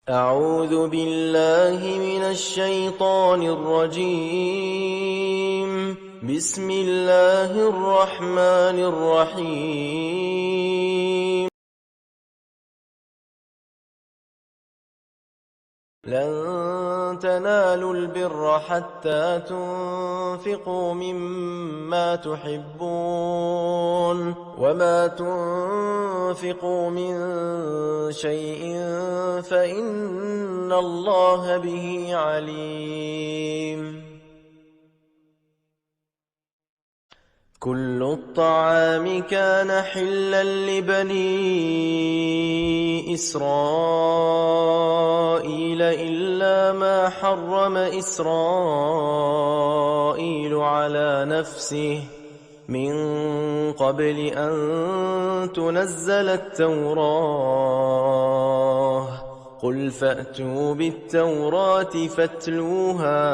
أعوذ بالله من الشيطان الرجيم. بسم الله الرحمن الرحيم. لن تنالوا البر حتى تنفقوا مما تحبون وما تنفقوا من شيء فإن الله به عليم. كل الطعام كان حلا لبني إسرائيل إلا ما حرم إسرائيل على نفسه من قبل أن تنزل التوراة. قل فأتوا بالتوراة فاتلوها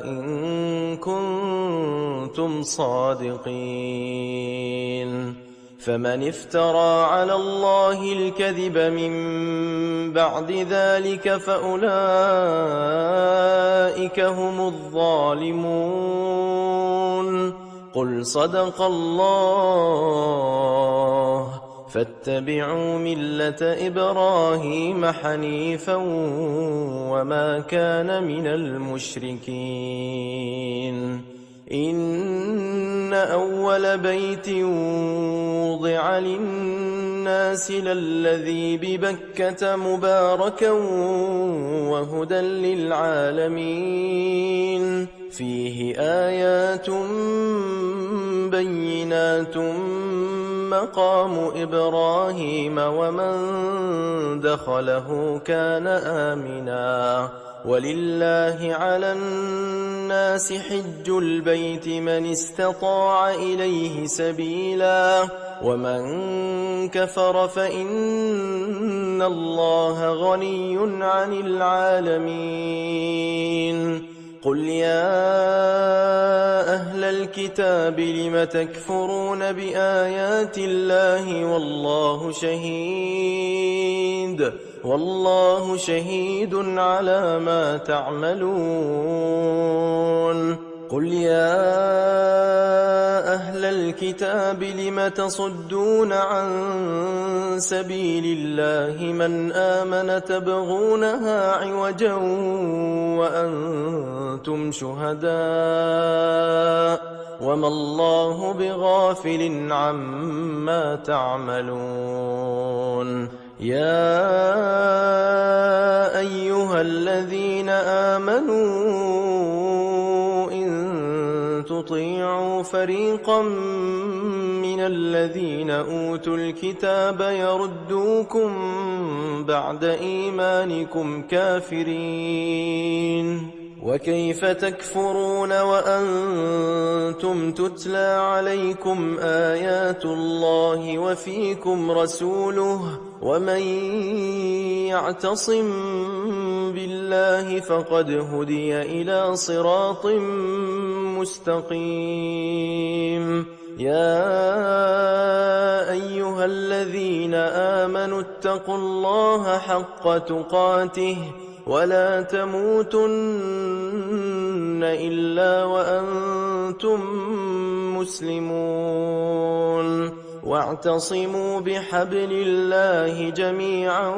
إن كنتم صادقين. فمن افترى على الله الكذب من بعد ذلك فأولئك هم الظالمون. قل صدق الله. فاتبعوا ملة إبراهيم حنيفا وما كان من المشركين. إن أول بيت وضع للناس للذي ببكة مباركا وهدى للعالمين. فيه آيات بينات مقام إبراهيم ومن دخله كان آمنا. ولله على الناس حج البيت من استطاع إليه سبيلا ومن كفر فإن الله غني عن العالمين. قل يا أهل الكتاب لم تكفرون بآيات الله والله شهيد على ما تعملون. قل يا أهل الكتاب لم تصدون عن سبيل الله من آمن تبغونها عوجا وأنتم شهداء وما الله بغافل عما تعملون. يا أيها الذين آمنوا تطيعوا فريقا من الذين أوتوا الكتاب يردوكم بعد إيمانكم كافرين. وكيف تكفرون وأنتم تتلى عليكم آيات الله وفيكم رسوله ومن يعتصم بالله فقد هدي إلى صراط مستقيم. يا أيها الذين آمنوا اتقوا الله حق تقاته ولا تموتن إلا وأنتم مسلمون. واعتصموا بحبل الله جميعا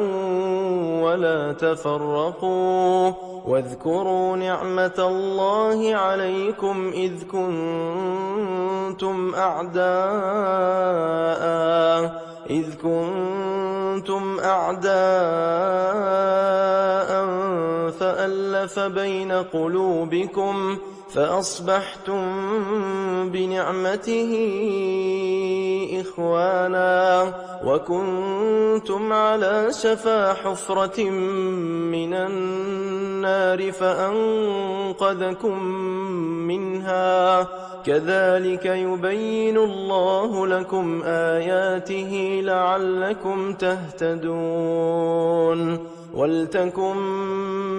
ولا تفرقوا. واذكروا نعمة الله عليكم إذ كنتم أعداء فألف بين قلوبكم فأصبحتم بنعمته إخوانا وكنتم على شفا حفرة من النار فأنقذكم منها. كذلك يبين الله لكم آياته لعلكم تهتدون. ولتكن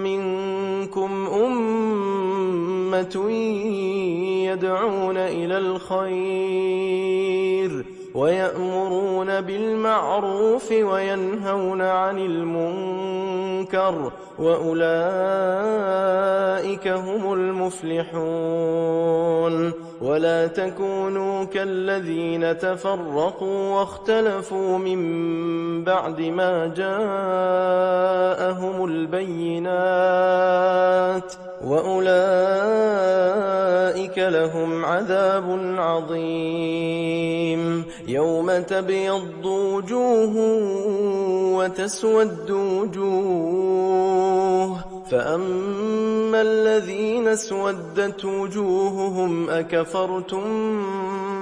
منكم أمة يدعون إلى الخير ويأمرون بالمعروف وينهون عن المنكر وأولئك هم المفلحون ولا تكونوا كالذين تفرقوا واختلفوا من بعد ما جاءهم البينات وأولئك لهم عذاب عظيم يوم تبيض وجوه وتسود وجوه فأما الذين اسودت وجوههم أكفرتم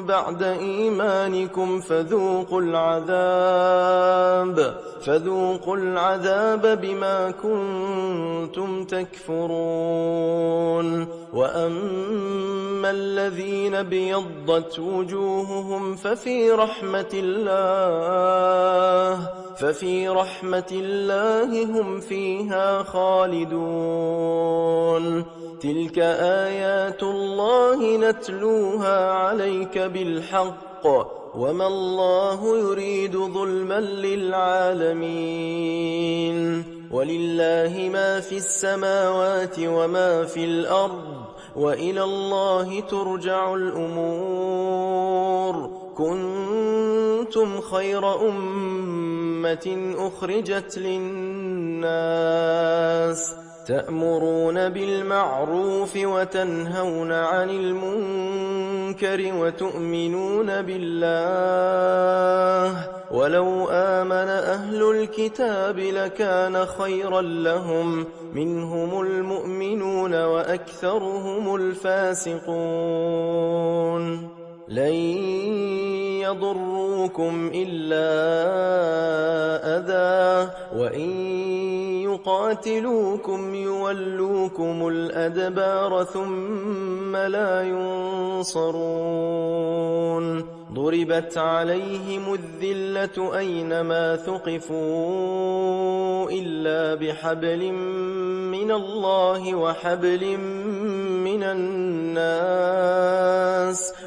بعد إيمانكم فذوقوا العذاب بما كنتم تكفرون وأما الذين ابيضت وجوههم ففي رحمة الله هم فيها خالدون تلك آيات الله نتلوها عليك بالحق وما الله يريد ظلما للعالمين ولله ما في السماوات وما في الأرض وإلى الله ترجع الأمور كنتم خير أمة أخرجت للناس تأمرون بالمعروف وتنهون عن المنكر وتؤمنون بالله ولو آمن أهل الكتاب لكان خيرا لهم منهم المؤمنون وأكثرهم الفاسقون لن يضروكم إلا أذى وإن يقاتلوكم يولوكم الأدبار ثم لا ينصرون ضربت عليهم الذلة أينما ثقفوا إلا بحبل من الله وحبل من الناس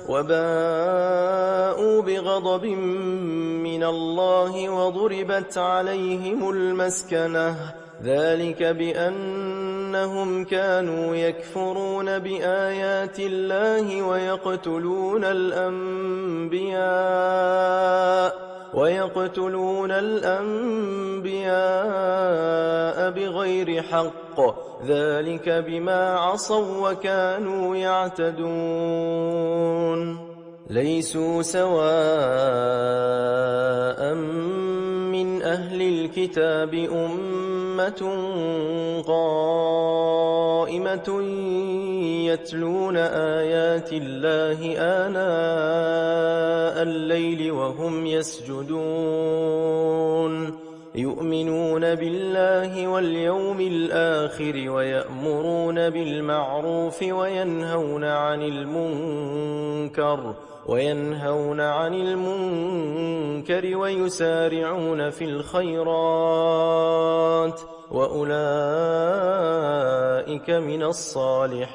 وباءوا بغضب من الله وضربت عليهم المسكنة ذلك بأنهم كانوا يكفرون بآيات الله ويقتلون الأنبياء بغير حق ذلك بما عصوا وكانوا يعتدون ليسوا سواء من أهل الكتاب أمة قائمة يتلون آيات الله آناء الليل وهم يسجدون يؤمنون بالله واليوم الآخر ويأمرون بالمعروف وينهون عن المنكر ويسارعون في الخيرات وأولئك من الصالحين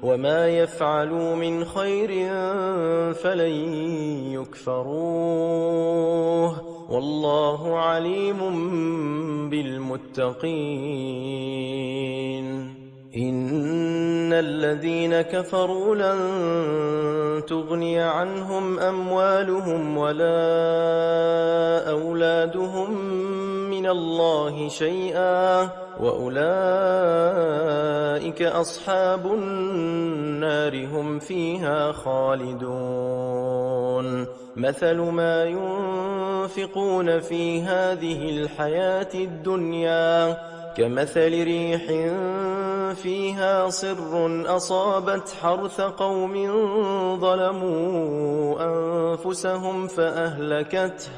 وما يفعلوا من خير فلن يكفروه والله عليم بالمتقين إن الذين كفروا لن تغني عنهم أموالهم ولا أولادهم من الله شيئا وأولئك أصحاب النار هم فيها خالدون مثل ما ينفقون في هذه الحياة الدنيا كمثل ريح فيها صر أصابت حرث قوم ظلموا أنفسهم فأهلكته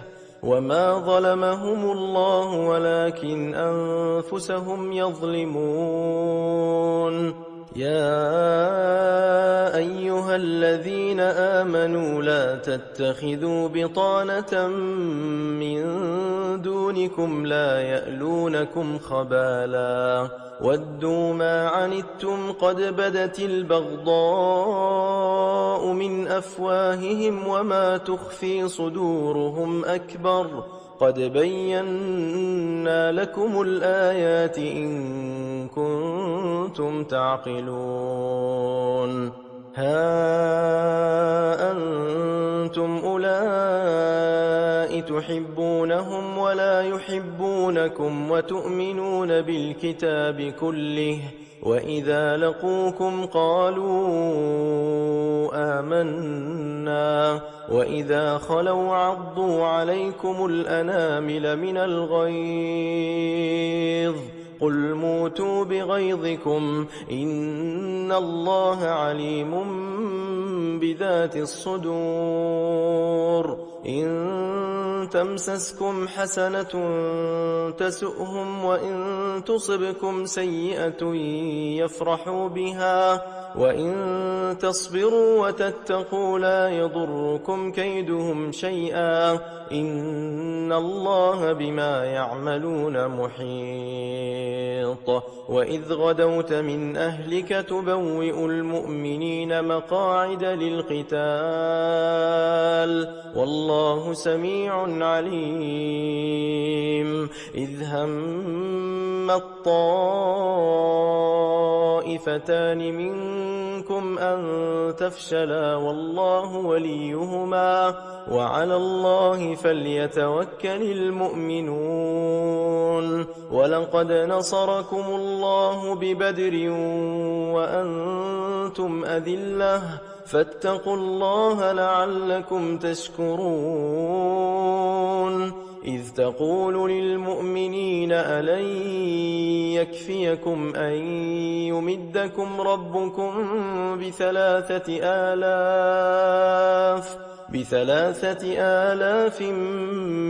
وما ظلمهم الله ولكن أنفسهم يظلمون يا أيها الذين آمنوا لا تتخذوا بطانة من دونكم لا يألونكم خبالا ودوا ما عنتم قد بدت البغضاء من أفواههم وما تخفي صدورهم أكبر قد بينا لكم الآيات إن كنتم تعقلون ها أنتم أولئك تحبونهم ولا يحبونكم وتؤمنون بالكتاب كله وإذا لقوكم قالوا آمنا وإذا خلوا عضوا عليكم الأنامل من الغيظ قل موتوا بغيظكم إن الله عليم بذات الصدور إن تمسسكم حسنة تسؤهم وإن تصبكم سيئة يفرحوا بها وإن تصبروا وتتقوا لا يضركم كيدهم شيئا إن الله بما يعملون محيط وإذ غدوت من أهلك تبوئ المؤمنين مقاعد للقتال والله سميع عليم إذ هم الطائفتان منكم أن تفشلا والله وليهما وعلى الله فليتوكل المؤمنون ولقد نصركم الله ببدر وأنتم أذلة فاتقوا الله لعلكم تشكرون إذ تقول للمؤمنين ألن يكفيكم أن يمدكم ربكم بثلاثة آلاف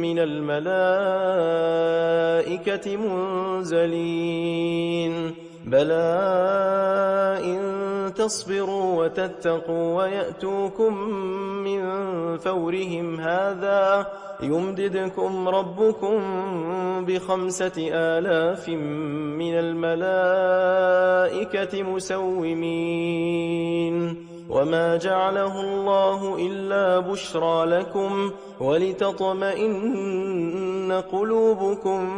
من الملائكة منزلين بلى إن تصبروا وتتقوا ويأتوكم من فورهم هذا يمددكم ربكم ب5000 من الملائكة مسومين وما جعله الله إلا بشرى لكم ولتطمئن قلوبكم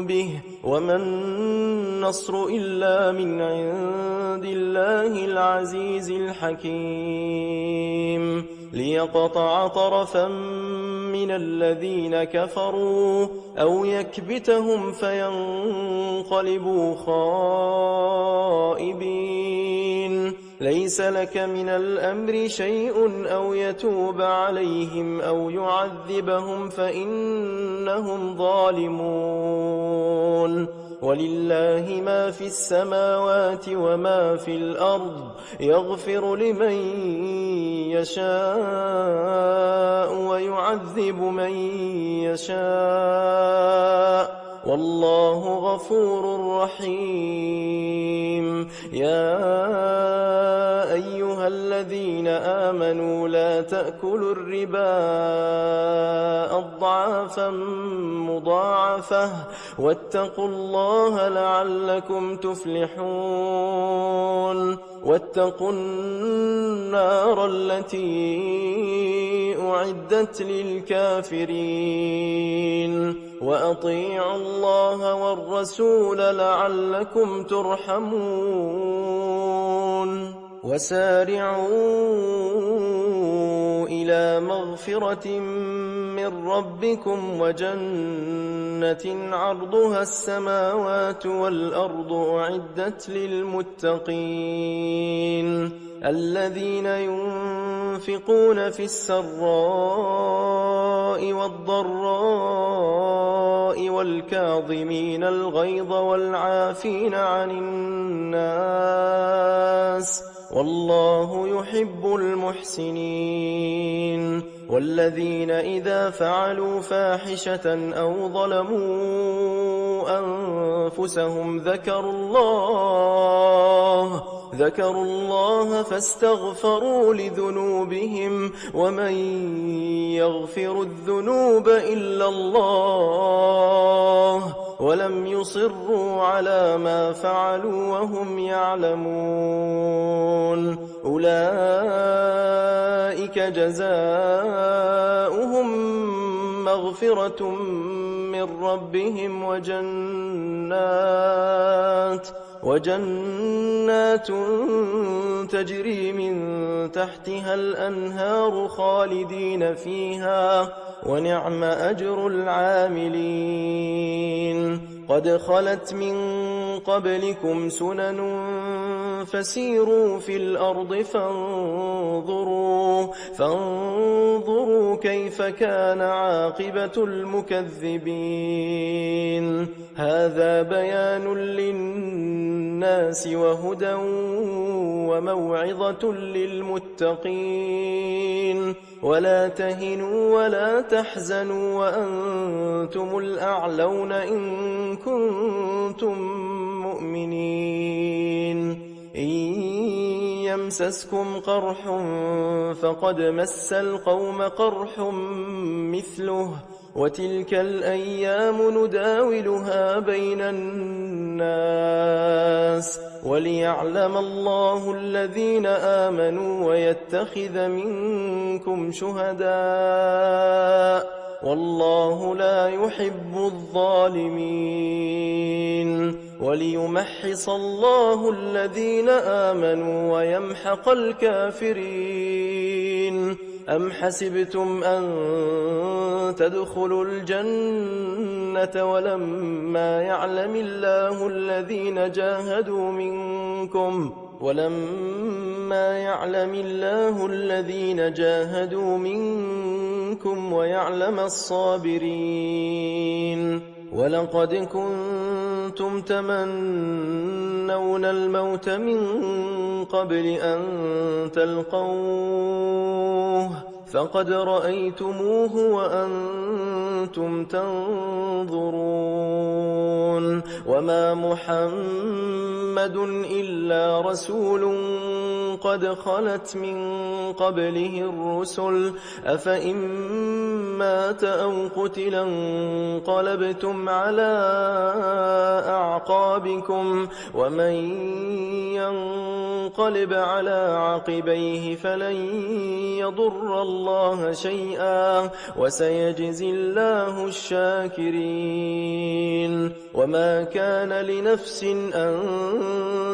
به وما النصر إلا من عند الله العزيز الحكيم ليقطع طرفا من الذين كفروا أو يكبتهم فينقلبوا خائبين ليس لك من الأمر شيء أو يتوب عليهم أو يعذبهم فإنهم ظالمون ولله ما في السماوات وما في الأرض يغفر لمن يشاء ويعذب من يشاء والله غفور رحيم يا أيها الذين آمنوا لا تأكلوا الربا أضعافا مضاعفة واتقوا الله لعلكم تفلحون واتقوا النار التي أعدت للكافرين وأطيعوا الله والرسول لعلكم ترحمون وسارعوا إلى مغفرة من ربكم وجنة عرضها السماوات والأرض أعدت للمتقين الذين ينفقون في السراء والضراء والكاظمين الغيظ والعافين عن الناس والله يحب المحسنين والذين إذا فعلوا فاحشة أو ظلموا أنفسهم ذكروا الله ذكروا الله فاستغفروا لذنوبهم ومن يغفر الذنوب إلا الله ولم يصروا على ما فعلوا وهم يعلمون أولئك جزاؤهم مغفرة من ربهم وجنات تجري من تحتها الأنهار خالدين فيها ونعم أجر العاملين قد خلت من قبلكم سنن فسيروا في الأرض فانظروا كيف كان عاقبة المكذبين هذا بيان للناس وهدى وموعظة للمتقين ولا تهنوا ولا تحزنوا وأنتم الأعلون إن كنتم مؤمنين إن يمسسكم قرح فقد مس القوم قرح مثله وتلك الأيام نداولها بين الناس وليعلم الله الذين آمنوا ويتخذ منكم شهداء والله لا يحب الظالمين وليمحص الله الذين آمنوا ويمحق الكافرين أم حسبتم أن تدخلوا الجنة ولما يعلم الله الذين جاهدوا منكم ويعلم الصابرين ولقد كنتم تمنون الموت من قبل أن تلقوه فقد رأيتموه وأنتم تنظرون وما محمد إلا رسول قد خلت من قبله الرسل أفإن مات أو قتلا انقلبتم على أعقابكم ومن ينقلب على عقبيه فلن يضر الله شيئا وسيجزي الله الشاكرين وما كان لنفس أن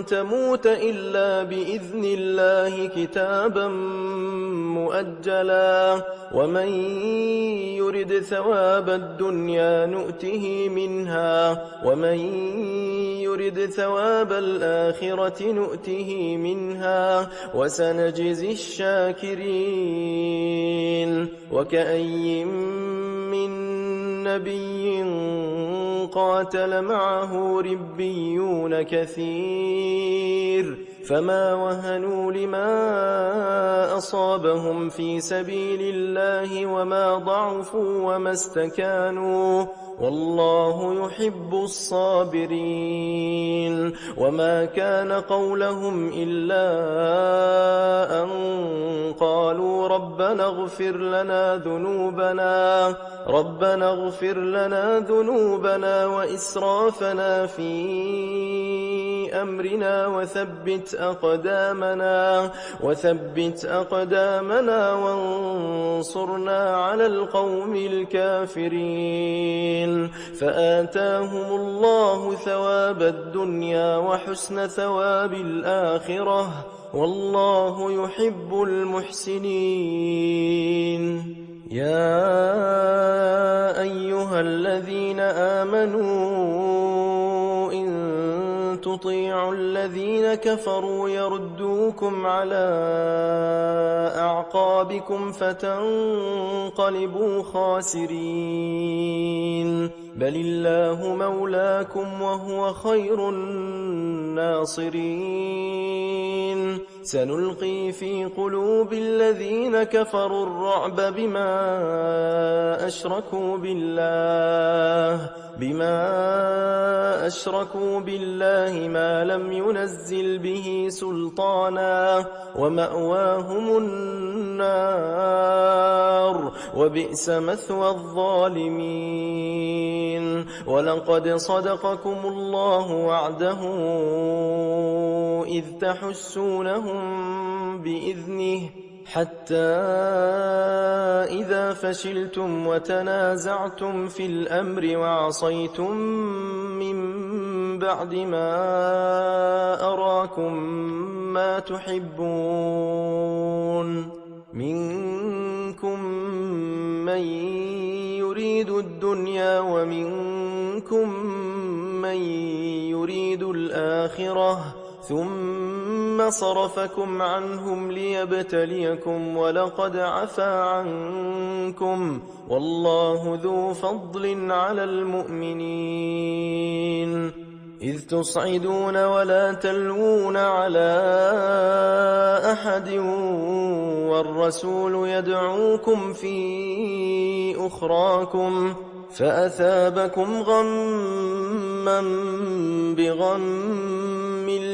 تموت إلا بإذن الله كتابا مؤجلا ومن يرد ثواب الدنيا نؤته منها ومن يرد ثواب الآخرة نؤته منها وسنجزي الشاكرين وكأي من نبي قاتل معه ربيون كثير فما وهنوا لما أصابهم في سبيل الله وما ضعفوا وما استكانوا والله يحب الصابرين وما كان قولهم إلا أن قالوا ربنا اغفر لنا ذنوبنا وإسرافنا في أمرنا وثبت أقدامنا وانصرنا على القوم الكافرين فآتاهم الله ثواب الدنيا وحسن ثواب الآخرة والله يحب المحسنين يا أيها الذين آمنوا إن تطيعوا الذين كفروا يردوكم على أعقابكم فتنقلبوا خاسرين بل الله مولاكم وهو خير الناصرين سنلقي في قلوب الذين كفروا الرعب بما أشركوا بالله ما لم ينزل به سلطانا ومأواهم النار وبئس مثوى الظالمين. ولقد صدقكم الله وعده إذ تحسونهم بإذنه حتى إذا فشلتم وتنازعتم في الأمر وعصيتم من بعد ما أراكم ما تحبون منكم من يريد الدنيا ومنكم من يريد الآخرة ثم صرفكم عنهم ليبتليكم ولقد عفا عنكم والله ذو فضل على المؤمنين. إذ تصعدون ولا تلوون على أحد والرسول يدعوكم في أخراكم فأثابكم غما بغم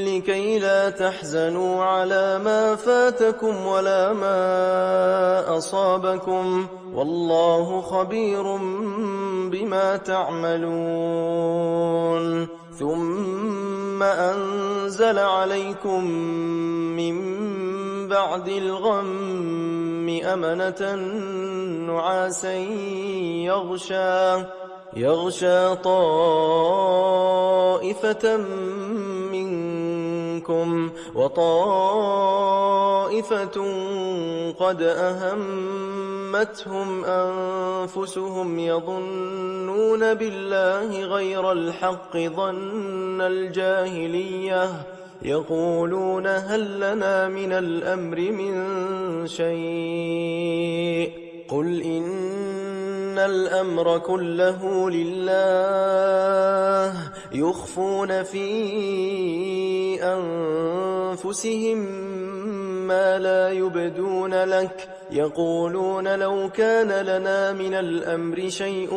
لكي لا تحزنوا على ما فاتكم ولا ما أصابكم والله خبير بما تعملون. ثم أنزل عليكم من بعد الغم أمنة نعاسا يغشى طائفة منكم وطائفة قد أهمتهم أنفسهم يظنون بالله غير الحق ظن الجاهلية يقولون هل لنا من الأمر من شيء قل إن الأمر كله لله يخفون في أنفسهم ما لا يبدون لك يقولون لو كان لنا من الأمر شيء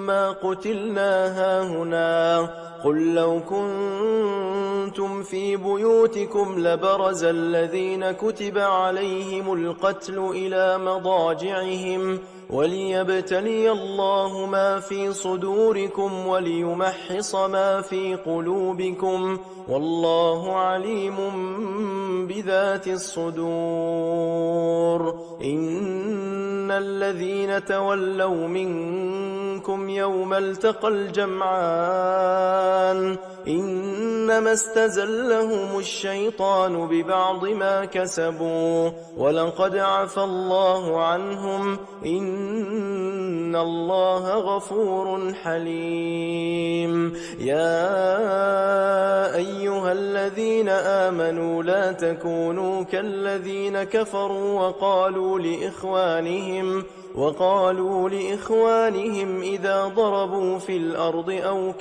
ما قتلنا هاهنا قل لو كنتم في بيوتكم لبرز الذين كتب عليهم القتل إلى مضاجعهم وليبتلي الله ما في صدوركم وليمحص ما في قلوبكم والله عليم بذات الصدور. إن الذين تولوا منكم يوم التقى الجمعان إنما استزلهم الشيطان ببعض ما كسبوا ولقد عفى الله عنهم إن الله غفور حليم. يا أيها الذين آمنوا لا تكونوا كالذين كفروا وقالوا لإخوانهم إذا ضربوا في الأرض أو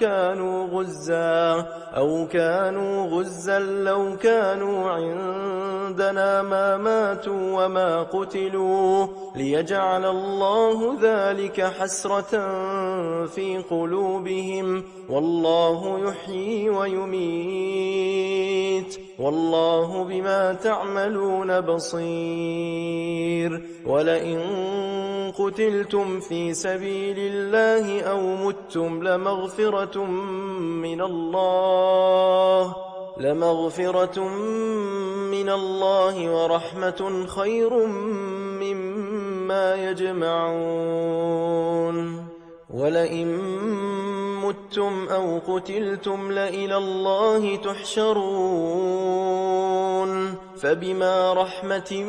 كانوا غزا لو كانوا عندنا ما ماتوا وما قتلوا ليجعل الله ذلك حسرة في قلوبهم والله يحيي ويميت والله بما تعملون بصير. ولئن قتلتم في سبيل الله أو متم لمغفرة من الله ورحمة خير مما يجمعون. ولئن متم أو قتلتم لإلى الله تحشرون. فبما رحمة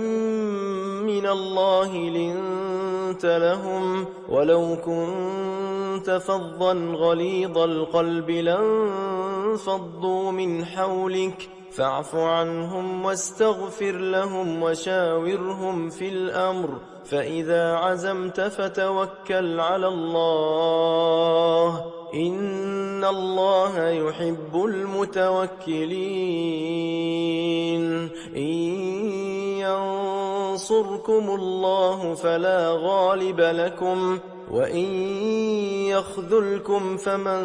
من الله لنت لهم ولو كنت فظا غليظ القلب لانفضوا من حولك فاعف عنهم واستغفر لهم وشاورهم في الأمر فإذا عزمت فتوكل على الله إن الله يحب المتوكلين. إن ينصركم الله فلا غالب لكم وإن يخذلكم فمن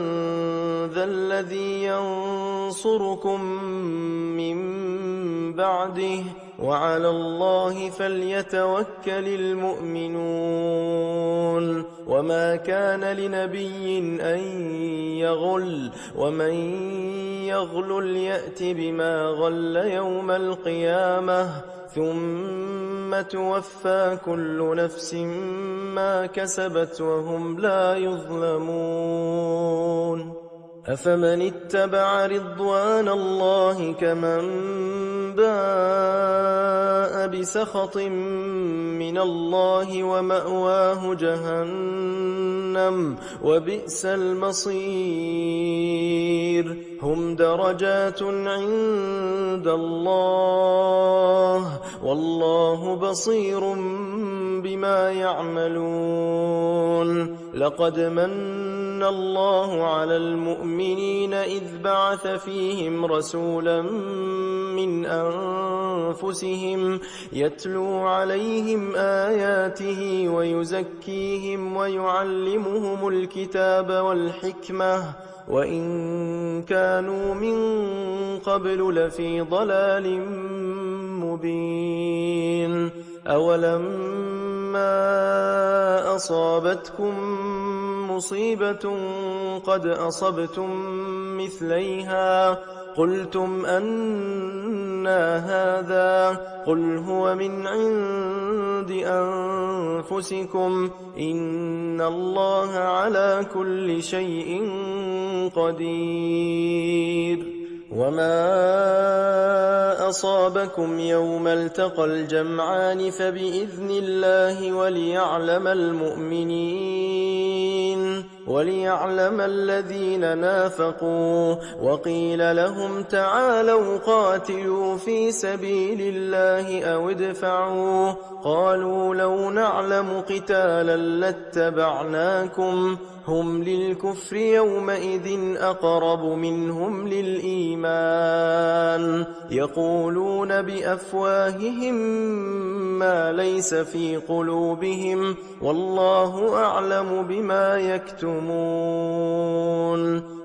ذا الذي ينصركم من بعده وعلى الله فليتوكل المؤمنون وما كان لنبي أن يغل ومن يغلل يأت بما غل يوم القيامة ثم توفى كل نفس ما كسبت وهم لا يظلمون أفمن اتبع رضوان الله كمن باء بسخط من الله ومأواه جهنم وبئس المصير هم درجات عند الله والله بصير بما يعملون لقد من الله على المؤمنين إذ بعث فيهم رسولا من أنفسهم يتلو عليهم آياته ويزكيهم ويعلمهم الكتاب والحكمة وإن كانوا من قبل لفي ضلال مبين أولما أصابتكم مصيبة قد أصبتم مثليها قلتم أنى هذا قل هو من عند أنفسكم إن الله على كل شيء قدير وما أصابكم يوم التقى الجمعان فبإذن الله وليعلم الذين نافقوا وقيل لهم تعالوا قاتلوا في سبيل الله أو ادفعوا قالوا لو نعلم قتالا لاتبعناكم هم للكفر يومئذ أقرب منهم للإيمان يقولون بأفواههم ما ليس في قلوبهم والله أعلم بما يكتمون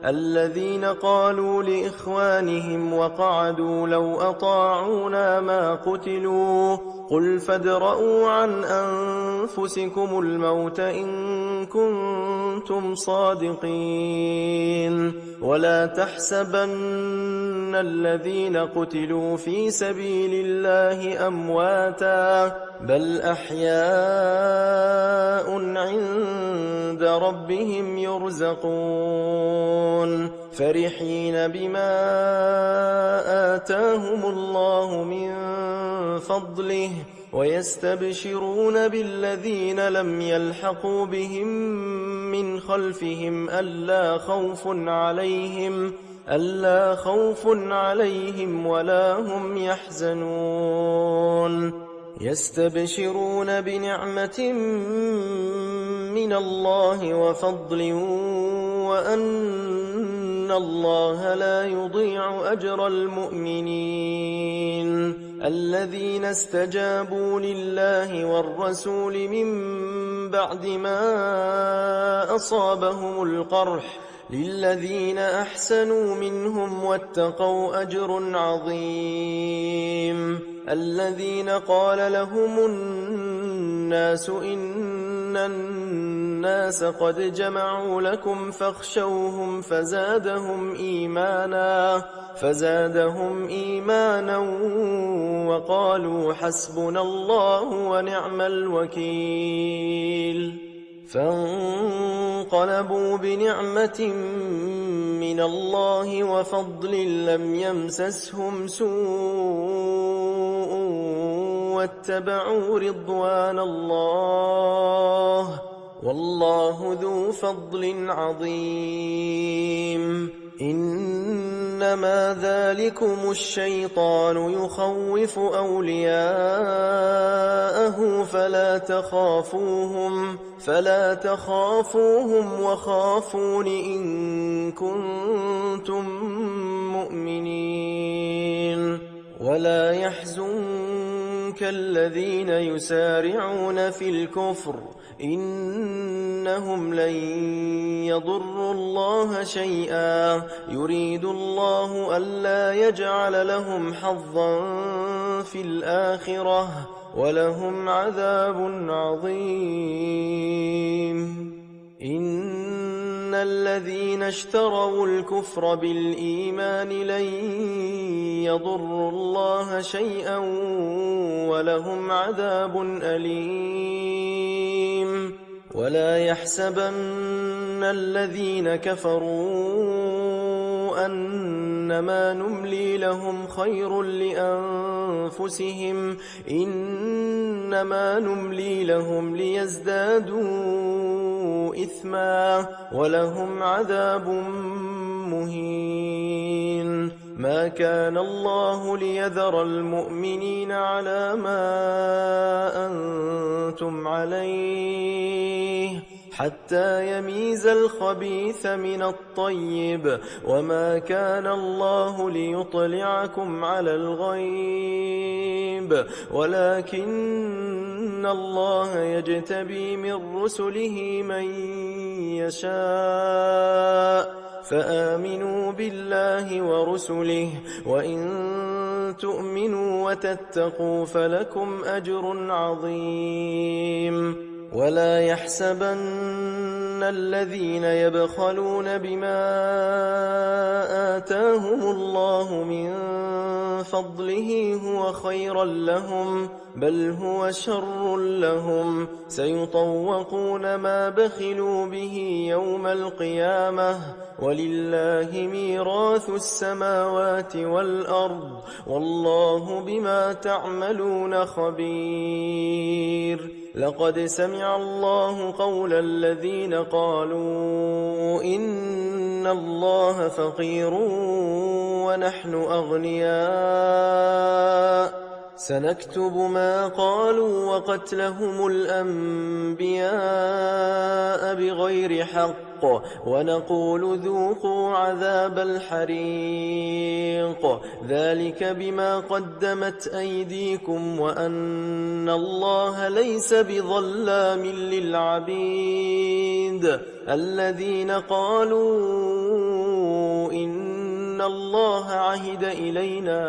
الذين قالوا لإخوانهم وقعدوا لو أطاعونا ما قتلوا قل فادرءوا عن أنفسكم الموت إن كنتم صادقين ولا تحسبن الذين قتلوا في سبيل الله أمواتا بل أحياء عند ربهم يرزقون فرحين بما آتاهم الله من فضله ويستبشرون بالذين لم يلحقوا بهم من خلفهم ألا خوف عليهم ولا هم يحزنون يستبشرون بنعمة من الله وفضل وأن الله لا يضيع أجر المؤمنين الذين استجابوا لله والرسول من بعد ما أصابهم القرح للذين أحسنوا منهم واتقوا أجر عظيم الذين قال لهم الناس إن الناس قد جمعوا لكم فاخشوهم فزادهم إيمانا وقالوا حسبنا الله ونعم الوكيل فانقلبوا بنعمة من الله وفضل لم يمسسهم سوء واتبعوا رضوان الله والله ذو فضل عظيم إنما ذلكم الشيطان يخوف أولياءه فلا تخافوهم وخافون إن كنتم مؤمنين ولا يحزنكم كالذين يسارعون في الكفر إنهم لن يضروا الله شيئا يريد الله ألا يجعل لهم حظا في الآخرة ولهم عذاب عظيم إن الذين اشتروا الكفر بالإيمان لن يضروا الله شيئا ولهم عذاب أليم ولا يحسبن الذين كفروا أنما نملي لهم خير لأنفسهم إنما نملي لهم ليزدادوا إثما ولهم عذاب مهين ما كان الله ليذر المؤمنين على ما أنتم عليه حتى يميز الخبيث من الطيب وما كان الله ليطلعكم على الغيب ولكن الله يجتبي من رسله من يشاء فآمنوا بالله ورسله وإن تؤمنوا وتتقوا فلكم أجر عظيم ولا يحسبن الذين يبخلون بما آتاهم الله من فضله هو خيرا لهم بل هو شر لهم سيطوقون ما بخلوا به يوم القيامة ولله ميراث السماوات والأرض والله بما تعملون خبير لقد سمع الله قول الذين قالوا إن الله فقير ونحن أغنياء سنكتب ما قالوا وقتلهم الأنبياء بغير حق ونقول ذوقوا عذاب الحريق ذلك بما قدمت أيديكم وأن الله ليس بظلام للعبيد الذين قالوا إن الله عهد إلينا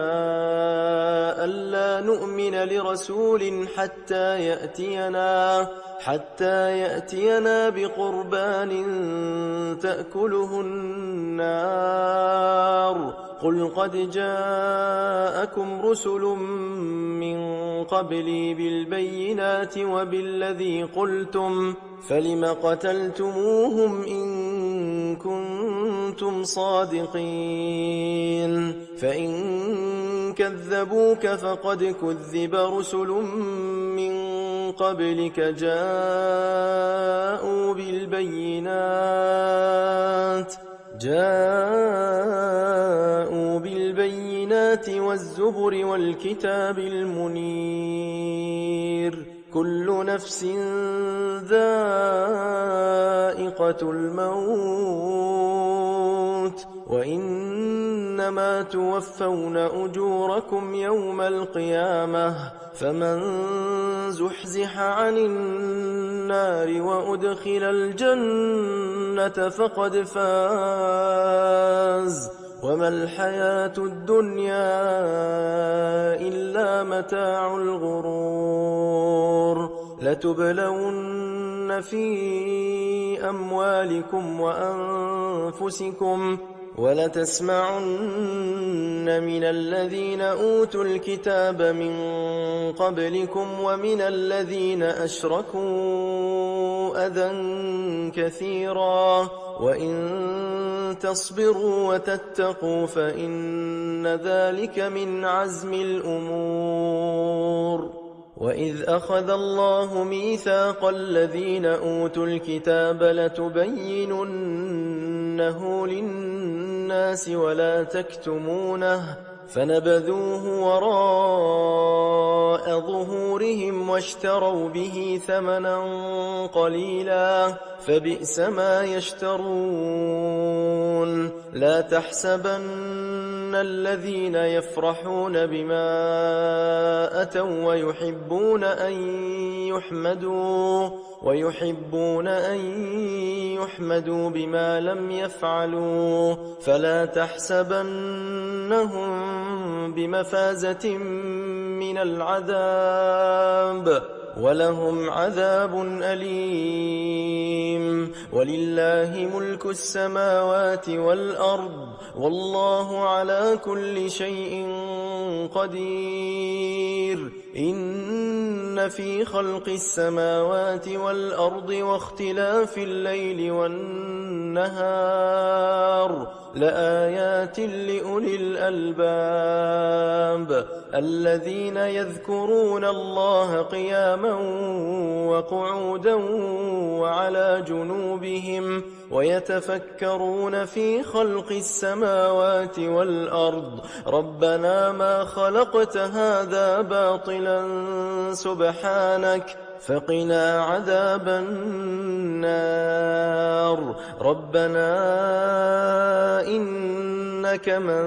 ألا نؤمن لرسول حتى يأتينا بقربان تأكله النار قل قد جاءكم رسل من قبلي بالبينات وبالذي قلتم فلم قتلتموهم إن كنتم صادقين فإن كذبوك فقد كذب رسل من قبلك جاءوا بالبينات والزبر والكتاب المنير كل نفس ذائقة الموت وإنما توفون أجوركم يوم القيامة فمن زحزح عن النار وأدخل الجنة فقد فاز وما الحياة الدنيا إلا متاع الغرور لتبلون في أموالكم وأنفسكم ولتسمعن من الذين أوتوا الكتاب من قبلكم ومن الذين أشركوا أذى كثيرا وإن تصبروا وتتقوا فإن ذلك من عزم الأمور وإذ أخذ الله ميثاق الذين أوتوا الكتاب لتبيننه للناس ولا تكتمونه فنبذوه وراء ظهورهم واشتروا به ثمنا قليلا فبئس ما يشترون لا تحسبن الذين يفرحون بما أتوا ويحبون أن يحمدوا بما لم يفعلوا فلا تحسبنهم بمفازة من العذاب ولهم عذاب أليم ولله ملك السماوات والأرض والله على كل شيء قدير إن في خلق السماوات والأرض واختلاف الليل والنهار لآيات لأولي الألباب الذين يذكرون الله قياما وقعودا وعلى جنوبهم ويتفكرون في خلق السماوات والأرض ربنا ما خلقت هذا باطلا سبحانك فقنا عذاب النار ربنا إنك من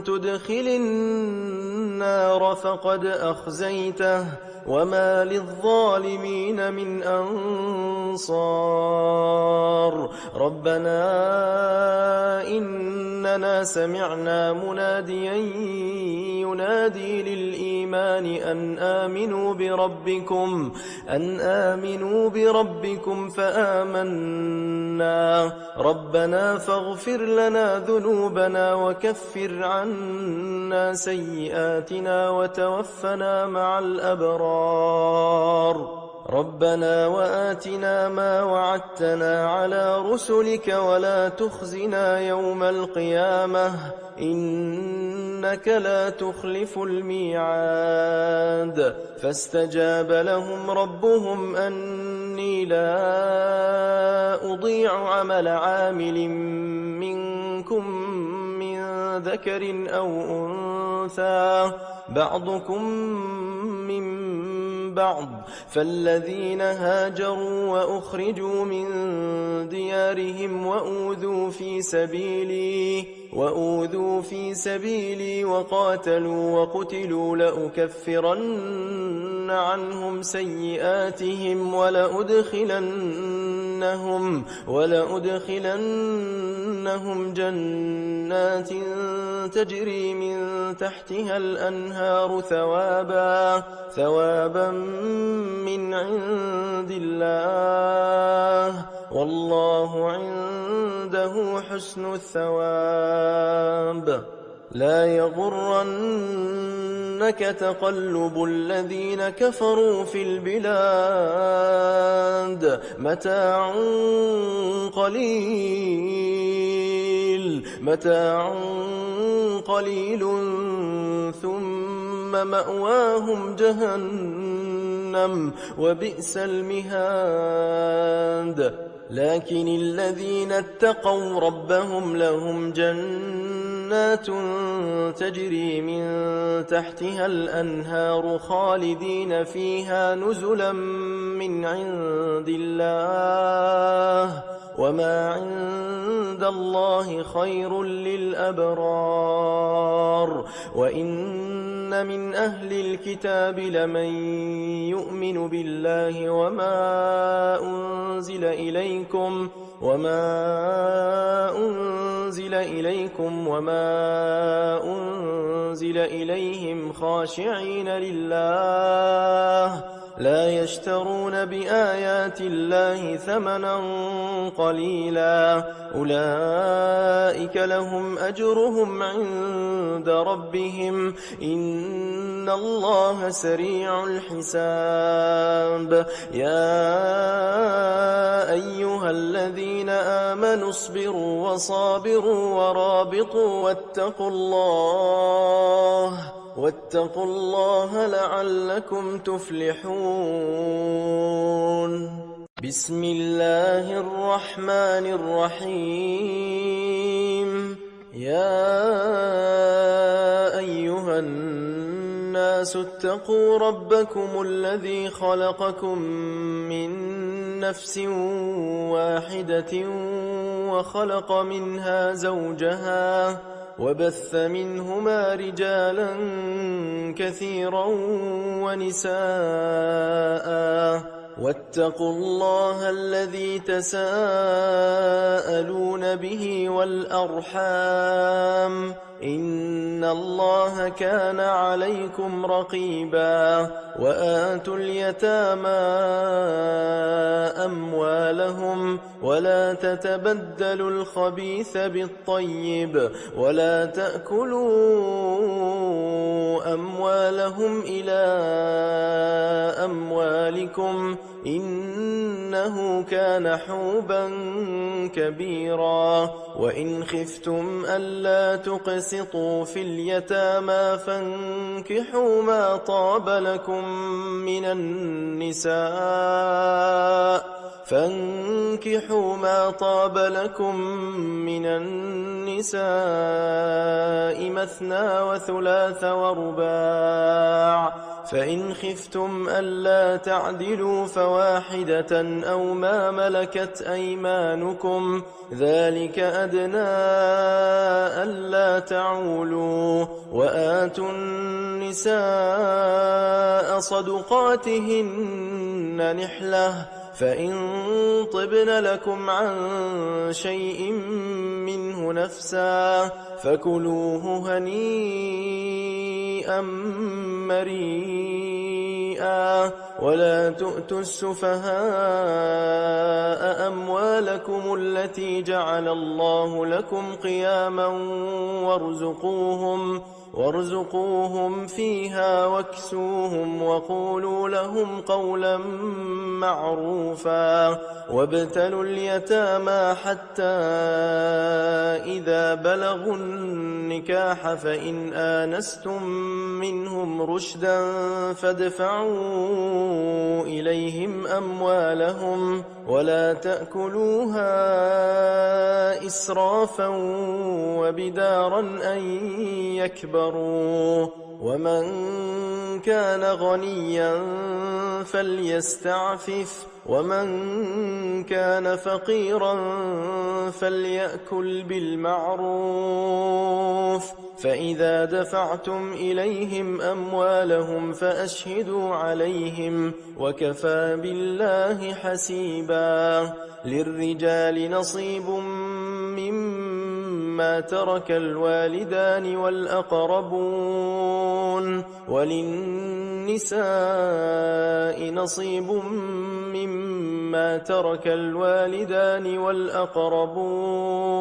تدخل النار فقد أخزيته وما للظالمين من أنصار ربنا إننا سمعنا مناديا ينادي للإيمان أن آمنوا بربكم فآمنا ربنا فاغفر لنا ذنوبنا وكفر عنا سيئاتنا وتوفنا مع الأبرار ربنا وآتنا ما وعدتنا على رسلك ولا تخزنا يوم القيامة إنك لا تخلف الميعاد فاستجاب لهم ربهم أني لا أضيع عمل عامل منكم من ذكر أو أنثى بعضكم من بعض فالذين هاجروا وأخرجوا من ديارهم وأوذوا في سبيلي وقاتلوا وقتلوا لأكفرن عنهم سيئاتهم ولأدخلنهم جنات تجري من تحتها الأنهار ثوابا من عند الله والله عنده حسن الثواب لا يغرنك تقلب الذين كفروا في البلاد متاع قليل ثم مأواهم جهنم وبئس المهاد لكن الذين اتقوا ربهم لهم جنات تجري من تحتها الأنهار خالدين فيها نزلا من عند الله وما عند الله خير للأبرار وإن من أهل الكتاب لمن يؤمن بالله وما أنزل إليكم وما أنزل إليهم خاشعين لله لا يشترون بآيات الله ثمنا قليلا أولئك لهم أجرهم عند ربهم إن الله سريع الحساب يا أيها الذين آمنوا اصبروا وصابروا ورابطوا واتقوا الله لعلكم تفلحون بسم الله الرحمن الرحيم يا أيها الناس اتقوا ربكم الذي خلقكم من نفس واحدة وبث منهما رجالا كثيرا ونساء واتقوا الله الذي تساءلون به والأرحام إن الله كان عليكم رقيبا وآتوا اليتامى أموالهم ولا تتبدلوا الخبيث بالطيب ولا تأكلوا أموالهم إلى أموالكم إنه كان حوبا كبيرا وإن خفتم ألا تقسطوا في اليتامى فانكحوا ما طاب لكم من النساء مثنى وثلاث ورباع فإن خفتم ألا تعدلوا فواحدة أو ما ملكت أيمانكم ذلك أدنى ألا تعولوا وآتوا النساء صدقاتهن نحلة فإن طبن لكم عن شيء منه نفسا فكلوه هنيئا مريئا ولا تؤتوا السفهاء أموالكم التي جعل الله لكم قياما وارزقوهم فيها واكسوهم وقولوا لهم قولا معروفا وابتلوا اليتامى حتى إذا بلغوا النكاح فإن آنستم منهم رشدا فادفعوا إليهم أموالهم ولا تأكلوها إسرافا وبدارا أن يكبروا ومن كان غنيا فليستعفف ومن كان فقيرا فليأكل بالمعروف فإذا دفعتم إليهم أموالهم فأشهدوا عليهم وكفى بالله حسيبا للرجال نصيب مما ترك الوالدان والأقربون وللنساء نصيب مما ترك الوالدان والأقربون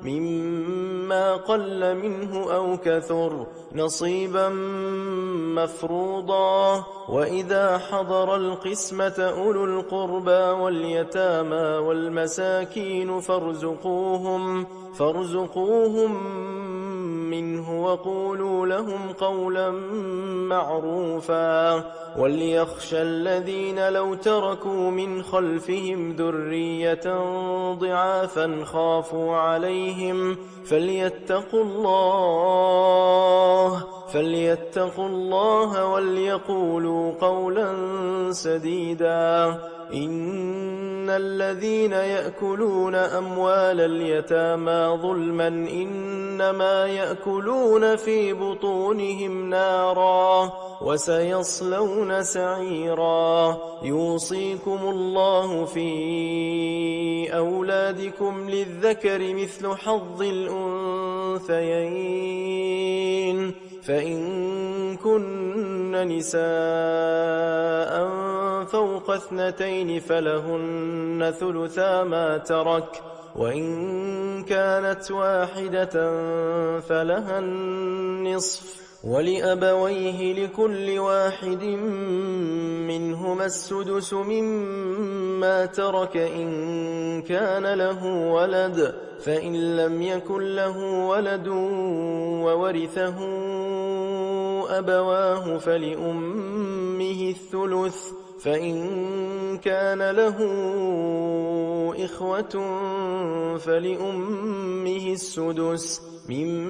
مما قل منه أو كثر نصيبا مفروضا وإذا حضر القسمة أولو القربى واليتامى والمساكين فارزقوهم منه وقولوا لهم قولا معروفا وليخشى الذين لو تركوا من خلفهم ذرية ضعافا خافوا عليهم فليتقوا الله وليقولوا قولا سديدا إن الذين يأكلون أموال اليتامى ظلما إنما يأكلون في بطونهم نارا وسيصلون سعيرا يوصيكم الله في أولادكم للذكر مثل حظ الأنثيين فإن كن نساء فوق 2 فلهن ثلثا ما ترك وإن كانت واحدة فلها النصف ولأبويه لكل واحد منهما السدس مما ترك إن كان له ولد فإن لم يكن له ولد وورثه أبواه فلأمه الثلث فإن كان له إخوة فلأمه السدس من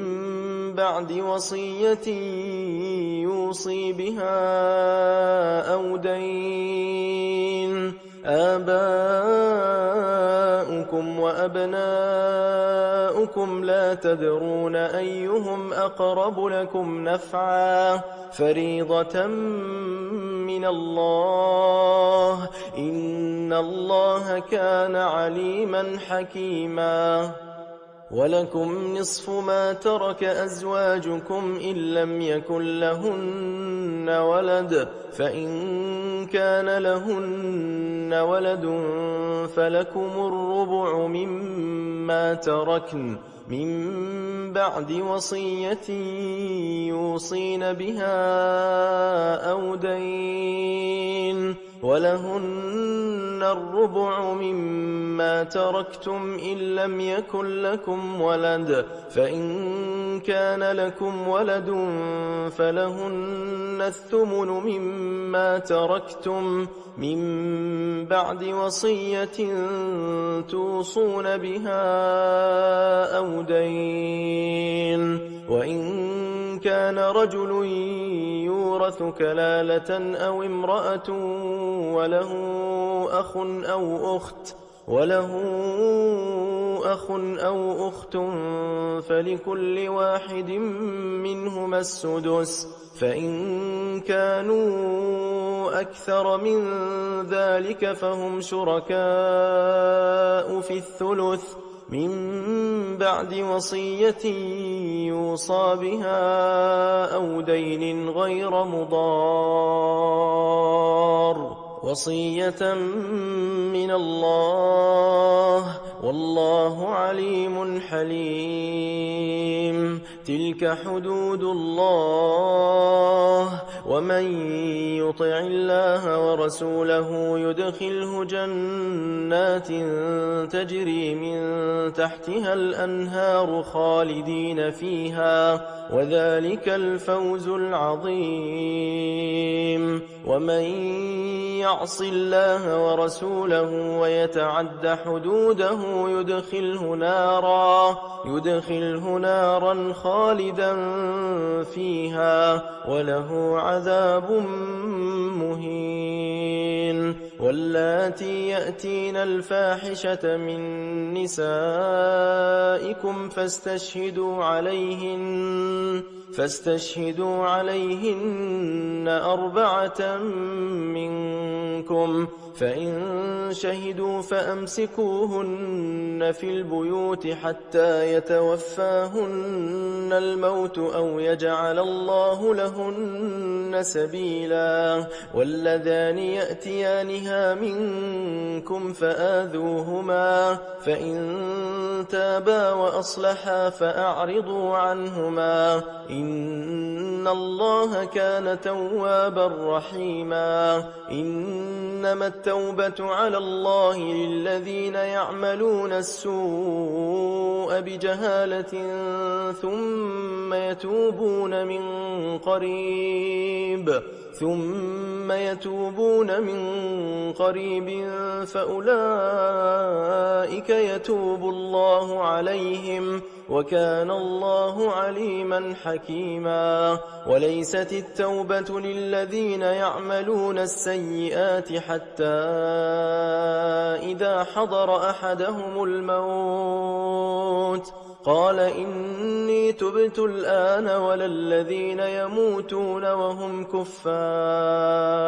بعد وصية يوصي بها أو دين آباؤكم إخوانكم وأبناؤكم لا تدرون أيهم أقرب لكم نفعا فريضة من الله إن الله كان عليما حكيما ولكم نصف ما ترك أزواجكم إن لم يكن لهن ولد فإن كان لهن ولد فلكم الربع مما تركن من بعد وصية يوصين بها أو دين ولهن الربع مما تركتم إن لم يكن لكم ولد فإن كان لكم ولد فلهن الثمن مما تركتم من بعد وصية توصون بها أو دين وإن كان رجل يورث كلالة أو امرأة وله أخ أو أخت فلكل واحد منهما السدس فإن كانوا أكثر من ذلك فهم شركاء في الثلث من بعد وصية يوصى بها أو دين غير مضار وصية من الله والله عليم حليم تلك حدود الله ومن يطع الله ورسوله يدخله جنات تجري من تحتها الأنهار خالدين فيها وذلك الفوز العظيم ومن يعص الله ورسوله ويتعد حدوده يدخله نارا خالدا فيها وله عذاب مهين واللاتي يأتين الفاحشة من نسائكم فاستشهدوا عليهن 4 منكم فإن شهدوا فأمسكوهن في البيوت حتى يتوفاهن الموت أو يجعل الله لهن سبيلا واللذان يأتيانها منكم فآذوهما فإن تابا وأصلحا فأعرضوا عنهما إن الله كان توابا رحيما إنما التوبة على الله للذين يعملون السوء بجهالة ثم يتوبون من قريب فأولئك يتوب الله عليهم وكان الله عليما حكيما وليست التوبة للذين يعملون السيئات حتى إذا حضر أحدهم الموت قال إني تبت الآن ولا الذين يموتون وهم كفار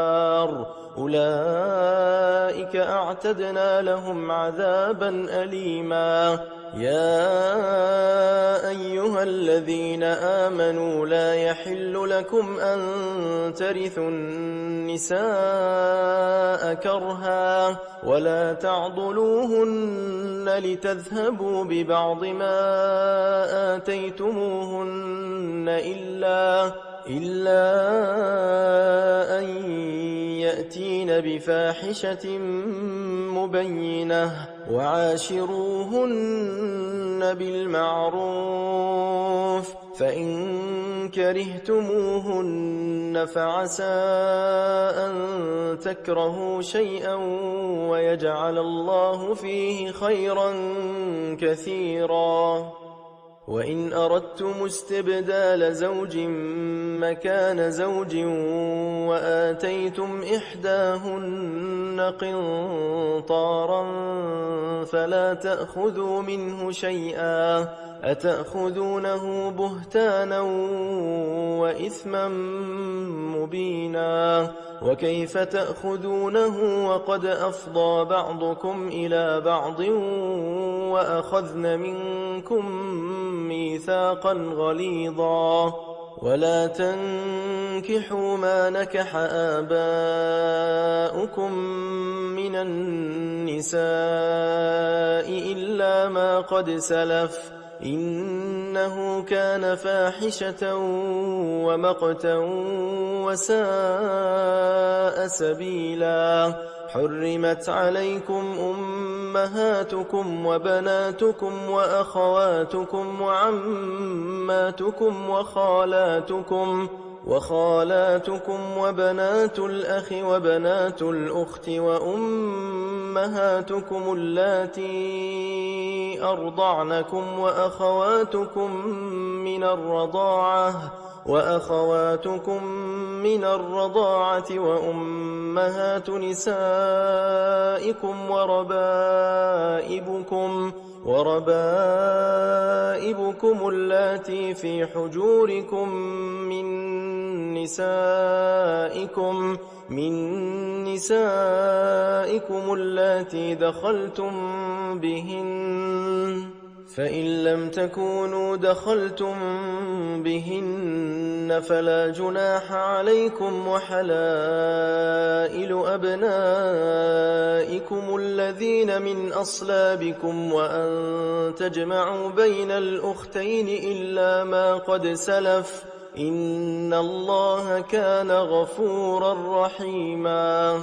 أولئك أعتدنا لهم عذابا أليما يا أيها الذين آمنوا لا يحل لكم أن ترثوا النساء كرها ولا تعضلوهن لتذهبوا ببعض ما آتيتموهن إلا أن يأتين بفاحشة مبينة وعاشروهن بالمعروف فإن كرهتموهن فعسى أن تكرهوا شيئا ويجعل الله فيه خيرا كثيرا وإن أردتم استبدال زوج مكان زوج وآتيتم إحداهن قنطارا فلا تأخذوا منه شيئا أتأخذونه بهتانا وإثما مبينا وكيف تأخذونه وقد أفضى بعضكم إلى بعض وأخذن منكم ميثاقا غليظا ولا تنكحوا ما نكح آباؤكم من النساء إلا ما قد سلف إنه كان فاحشة ومقتا وساء سبيلا حرمت عليكم أمهاتكم وبناتكم وأخواتكم وعماتكم وخالاتكم وبنات الأخ وبنات الأخت وأمهاتكم اللاتي أرضعنكم وأخواتكم من الرضاعة وأمهات نسائكم وربائبكم اللاتي في حجوركم من نسائكم اللاتي دخلتم بهن فإن لم تكونوا دخلتم بهن فلا جناح عليكم وحلائل أبنائكم الذين من أصلابكم وأن تجمعوا بين الأختين إلا ما قد سلف إن الله كان غفورا رحيما